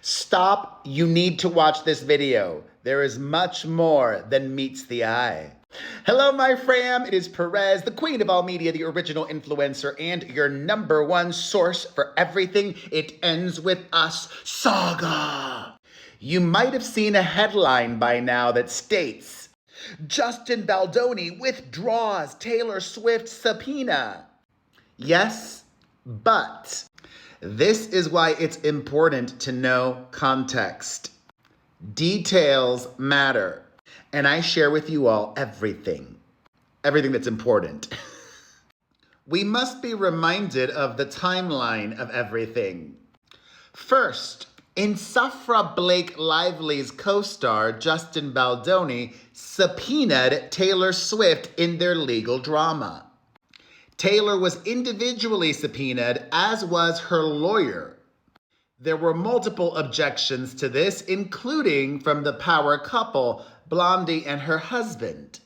Stop, you need to watch this video. There is much more than meets the eye. Hello, my fam. It is Perez, the queen of all media, the original influencer, and your number one source for everything It Ends With Us saga. You might have seen a headline by now that states, Justin Baldoni withdraws Taylor Swift's subpoena. Yes, but this is why it's important to know context. Details matter. And I share with you all everything that's important. We must be reminded of the timeline of everything. First, Insufferable Blake Lively's co-star, Justin Baldoni, subpoenaed Taylor Swift in their legal drama. Taylor was individually subpoenaed, as was her lawyer. There were multiple objections to this, including from the power couple, Baldoni and her husband.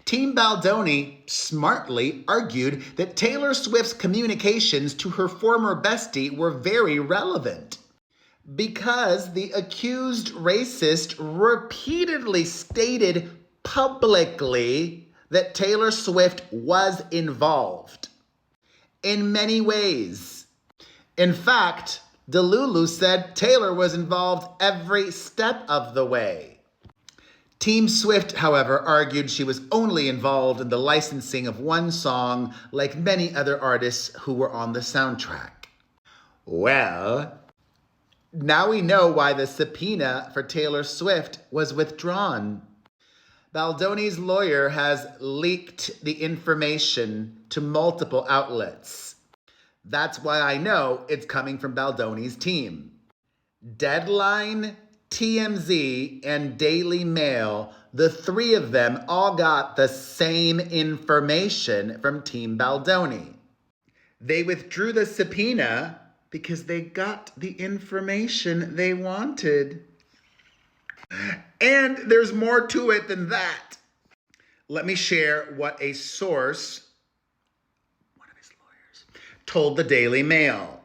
Team Baldoni smartly argued that Taylor Swift's communications to her former bestie were very relevant, because the accused racist repeatedly stated publicly that Taylor Swift was involved in many ways. In fact, Delulu said Taylor was involved every step of the way. Team Swift, however, argued she was only involved in the licensing of one song, like many other artists who were on the soundtrack. Well, now we know why the subpoena for Taylor Swift was withdrawn. Baldoni's lawyer has leaked the information to multiple outlets. That's why I know it's coming from Baldoni's team. Deadline, TMZ, and Daily Mail, the three of them all got the same information from Team Baldoni. They withdrew the subpoena because they got the information they wanted. And there's more to it than that. Let me share what a source, one of his lawyers, told the Daily Mail.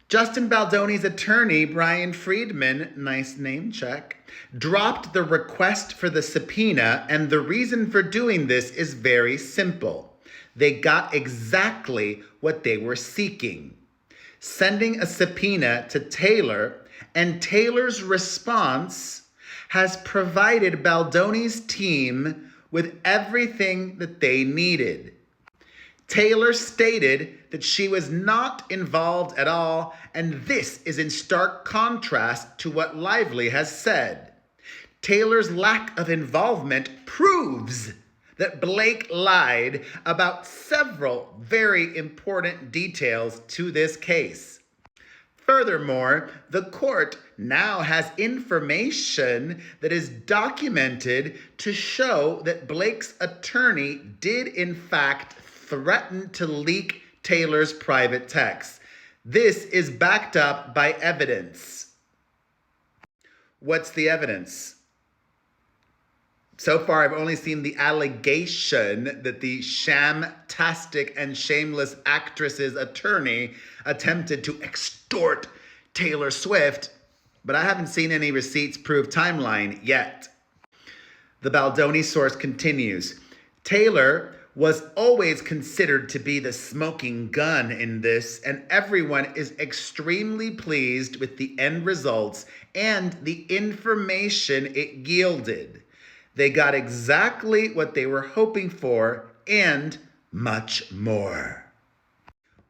Justin Baldoni's attorney, Brian Friedman, nice name check, dropped the request for the subpoena, and the reason for doing this is very simple. They got exactly what they were seeking. Sending a subpoena to Taylor, and Taylor's response has provided Baldoni's team with everything that they needed. Taylor stated that she was not involved at all, and this is in stark contrast to what Lively has said. Taylor's lack of involvement proves that Blake lied about several very important details to this case. Furthermore, the court now has information that is documented to show that Blake's attorney did in fact threaten to leak Taylor's private texts. This is backed up by evidence. What's the evidence? So far, I've only seen the allegation that the sham-tastic and shameless actress's attorney attempted to extort Taylor Swift, but I haven't seen any receipts prove timeline yet. The Baldoni source continues, Taylor was always considered to be the smoking gun in this, and everyone is extremely pleased with the end results and the information it yielded. They got exactly what they were hoping for and much more.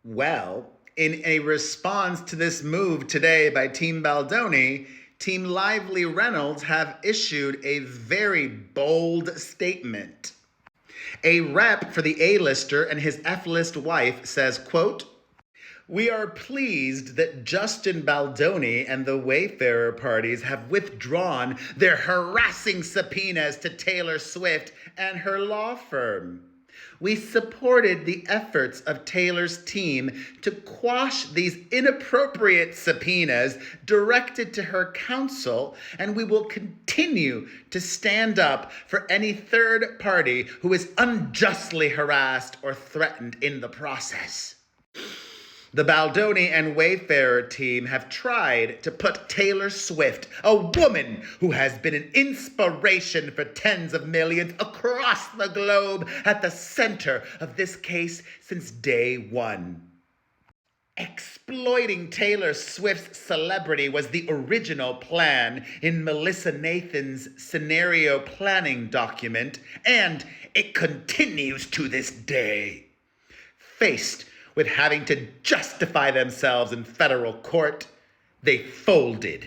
Well, in a response to this move today by Team Baldoni, Team Lively-Reynolds have issued a very bold statement. A rep for the A-lister and his F-list wife says, quote, "We are pleased that Justin Baldoni and the Wayfarer parties have withdrawn their harassing subpoenas to Taylor Swift and her law firm. We supported the efforts of Taylor's team to quash these inappropriate subpoenas directed to her counsel, and we will continue to stand up for any third party who is unjustly harassed or threatened in the process." The Baldoni and Wayfarer team have tried to put Taylor Swift, a woman who has been an inspiration for tens of millions across the globe, at the center of this case since day one. Exploiting Taylor Swift's celebrity was the original plan in Melissa Nathan's scenario planning document, and it continues to this day. Faced with having to justify themselves in federal court, they folded.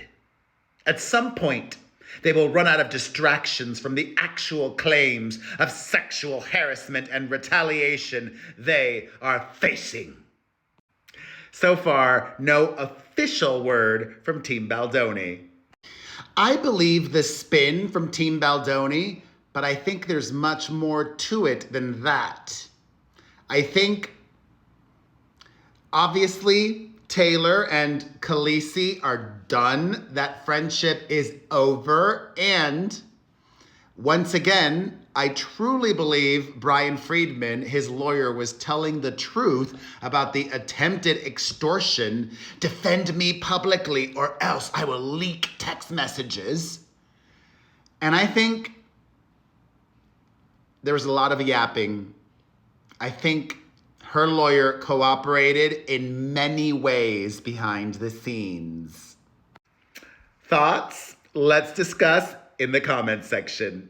At some point, they will run out of distractions from the actual claims of sexual harassment and retaliation they are facing. So far, no official word from Team Baldoni. I believe the spin from Team Baldoni, but I think there's much more to it than that. I think, obviously, Taylor and Khaleesi are done. That friendship is over. And once again, I truly believe Brian Friedman, his lawyer, was telling the truth about the attempted extortion. Defend me publicly or else I will leak text messages. And I think there was a lot of yapping. I think her lawyer cooperated in many ways behind the scenes. Thoughts? Let's discuss in the comments section.